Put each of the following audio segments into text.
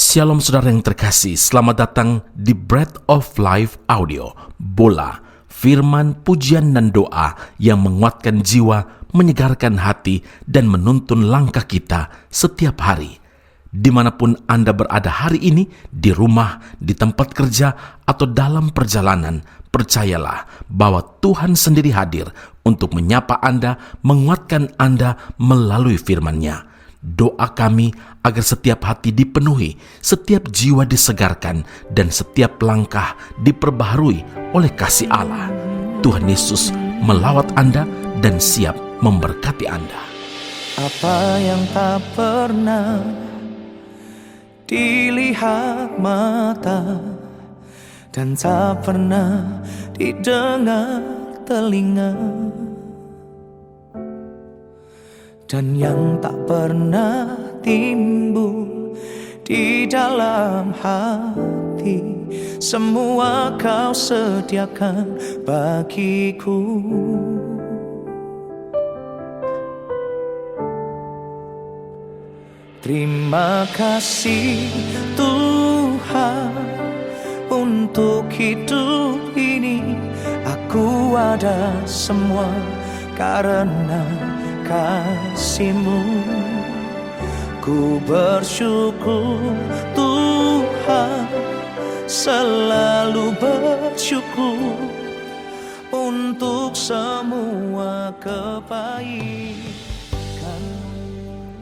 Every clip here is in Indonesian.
Shalom saudara yang terkasih, selamat datang di Bread of Life Audio, bola, firman, pujian dan doa yang menguatkan jiwa, menyegarkan hati, dan menuntun langkah kita setiap hari. Dimanapun Anda berada hari ini, di rumah, di tempat kerja, atau dalam perjalanan, percayalah bahwa Tuhan sendiri hadir untuk menyapa Anda, menguatkan Anda melalui firman-Nya. Doa kami agar setiap hati dipenuhi, setiap jiwa disegarkan, dan setiap langkah diperbaharui oleh kasih Allah. Tuhan Yesus melawat Anda dan siap memberkati Anda. Apa yang tak pernah dilihat mata dan tak pernah didengar telinga, dan yang tak pernah timbul di dalam hati, semua Kau sediakan bagiku. Terima kasih Tuhan untuk hidup ini. Aku ada semua karena kasih-Mu. Ku bersyukur Tuhan, selalu bersyukur untuk semua kebaikan.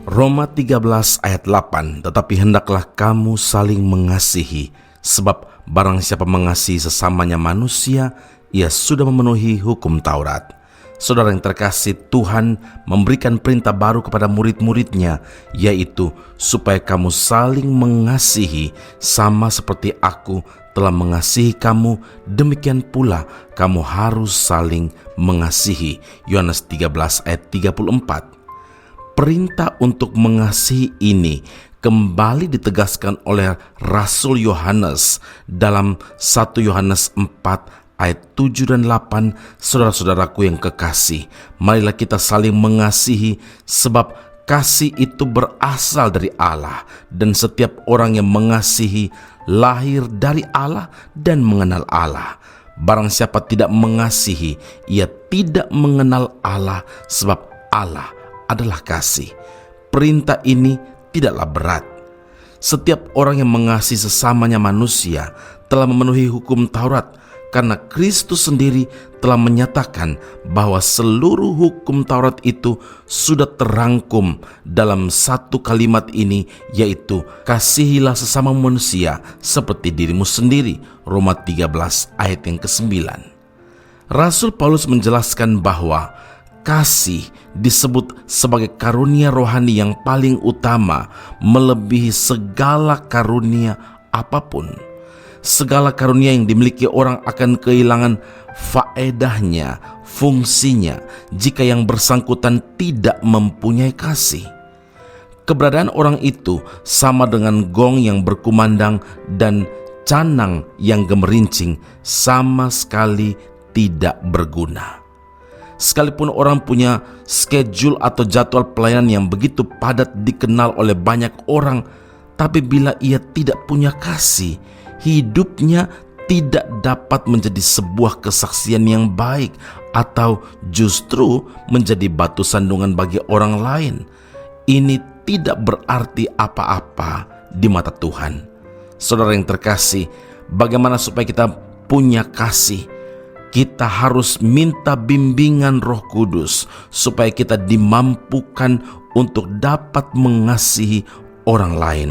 Roma 13 ayat 8, tetapi hendaklah kamu saling mengasihi, sebab barang siapa mengasihi sesamanya manusia, ia sudah memenuhi hukum Taurat. Saudara yang terkasih, Tuhan memberikan perintah baru kepada murid-muridnya, yaitu supaya kamu saling mengasihi, sama seperti aku telah mengasihi kamu, demikian pula kamu harus saling mengasihi. Yohanes 13 ayat 34. Perintah untuk mengasihi ini kembali ditegaskan oleh Rasul Yohanes dalam 1 Yohanes 4 ayat 7 dan 8. Saudara-saudaraku yang kekasih, marilah kita saling mengasihi, sebab kasih itu berasal dari Allah, dan setiap orang yang mengasihi lahir dari Allah dan mengenal Allah. Barang siapa tidak mengasihi, ia tidak mengenal Allah, sebab Allah adalah kasih. Perintah ini tidaklah berat. Setiap orang yang mengasihi sesamanya manusia telah memenuhi hukum Taurat, karena Kristus sendiri telah menyatakan bahwa seluruh hukum Taurat itu sudah terangkum dalam satu kalimat ini, yaitu kasihilah sesama manusia seperti dirimu sendiri. Roma 13 ayat yang ke-9. Rasul Paulus menjelaskan bahwa kasih disebut sebagai karunia rohani yang paling utama, melebihi segala karunia apapun. Segala karunia yang dimiliki orang akan kehilangan faedahnya, fungsinya, jika yang bersangkutan tidak mempunyai kasih. Keberadaan orang itu sama dengan gong yang berkumandang dan canang yang gemerincing, sama sekali tidak berguna. Sekalipun orang punya schedule atau jadwal pelayanan yang begitu padat dikenal oleh banyak orang, tapi bila ia tidak punya kasih, hidupnya tidak dapat menjadi sebuah kesaksian yang baik, atau justru menjadi batu sandungan bagi orang lain. Ini tidak berarti apa-apa di mata Tuhan. Saudara yang terkasih, bagaimana supaya kita punya kasih? Kita harus minta bimbingan Roh Kudus supaya kita dimampukan untuk dapat mengasihi orang lain.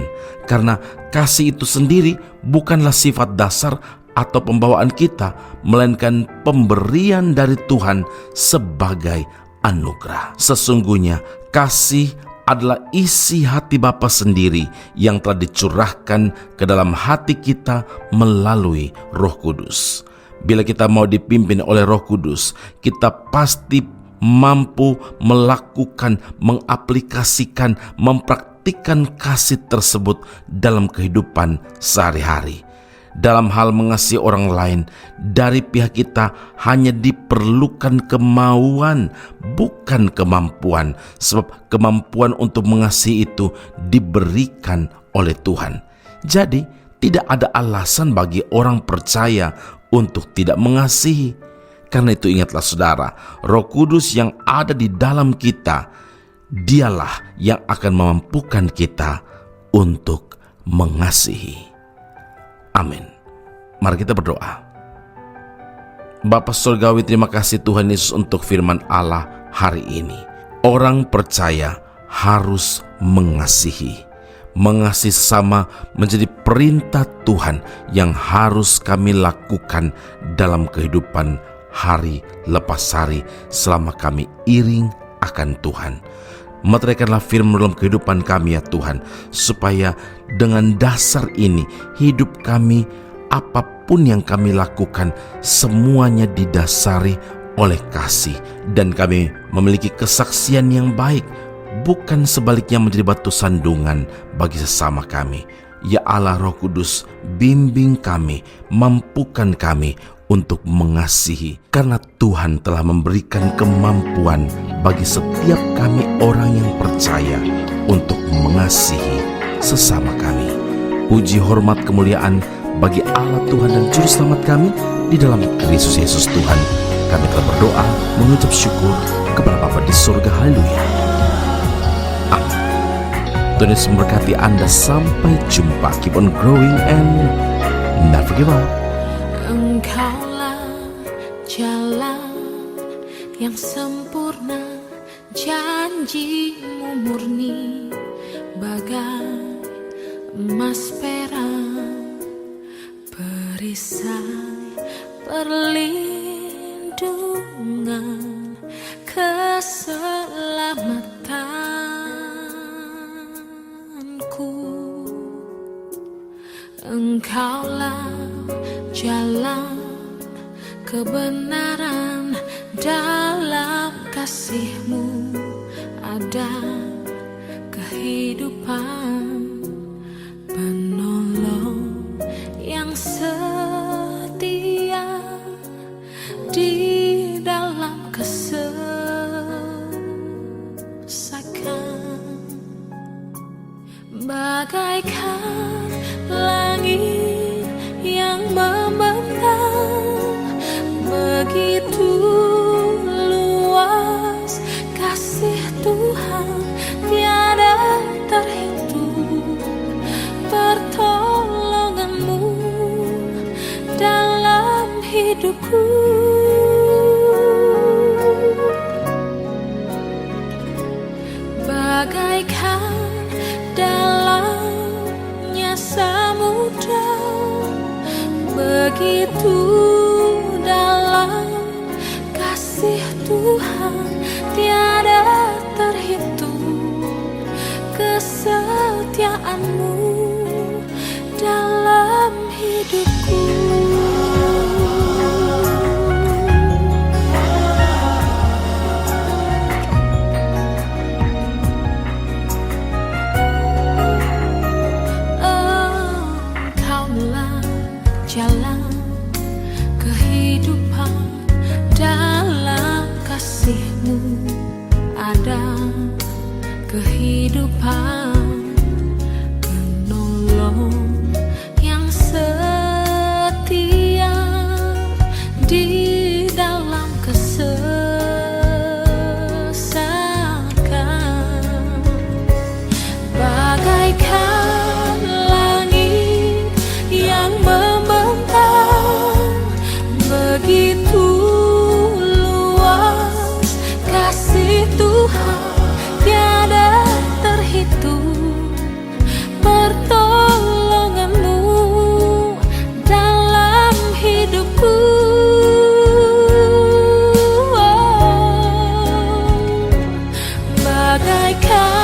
Karena kasih itu sendiri bukanlah sifat dasar atau pembawaan kita, melainkan pemberian dari Tuhan sebagai anugerah. Sesungguhnya kasih adalah isi hati Bapa sendiri yang telah dicurahkan ke dalam hati kita melalui Roh Kudus. Bila kita mau dipimpin oleh Roh Kudus, kita pasti mampu melakukan, mengaplikasikan, mempraktikkan kasih tersebut dalam kehidupan sehari-hari. Dalam hal mengasihi orang lain, dari pihak kita hanya diperlukan kemauan, bukan kemampuan. Sebab kemampuan untuk mengasihi itu diberikan oleh Tuhan. Jadi, tidak ada alasan bagi orang percaya untuk tidak mengasihi. Karena itu ingatlah saudara, Roh Kudus yang ada di dalam kita, Dialah yang akan memampukan kita untuk mengasihi. Amin. Mari kita berdoa. Bapa Surgawi, terima kasih Tuhan Yesus untuk firman Allah hari ini. Orang percaya harus mengasihi. Mengasihi sesama menjadi perintah Tuhan yang harus kami lakukan dalam kehidupan hari lepas hari selama kami iring akan Tuhan. Meteraikanlah firman dalam kehidupan kami ya Tuhan, supaya dengan dasar ini hidup kami, apapun yang kami lakukan, semuanya didasari oleh kasih, dan kami memiliki kesaksian yang baik, bukan sebaliknya menjadi batu sandungan bagi sesama kami. Ya Allah Roh Kudus, bimbing kami, mampukan kami untuk mengasihi, karena Tuhan telah memberikan kemampuan bagi setiap kami orang yang percaya untuk mengasihi sesama kami. Puji, hormat, kemuliaan bagi Allah Tuhan dan Juru Selamat kami di dalam Kristus Yesus Tuhan. Kami telah berdoa mengucap syukur kepada Bapa di surga. Haleluya. Amin. Tuhan Yesus memberkati Anda. Sampai jumpa. Keep on growing and never give up. Engkaulah jalan yang sempurna, janjimu murni bagai emas perak, perisai perlindungan, keselamatanku. Engkaulah jalan kebenaran, dalam kasih-Mu ada kehidupan, penolong yang setia di dalam kesesakan, bagaikan langit yang membentang, begitu luas kasih Tuhan, tiada terhitung pertolongan-Mu dalam hidupku. Bagaikan dalamnya samudra, begitu dalam kasih Tuhan, tiada terhitung kesetiaan-Mu dalam hidupku. Engkaulah jalan kehidupan, dalam kasih-Mu ada kehidupan, penolong yang setia di dalam kesesakan, bagaikan langit yang membentang, begitu luas kasih Tuhan, tiada terhitung pertolongan-Mu dalam hidupku. Bagaikan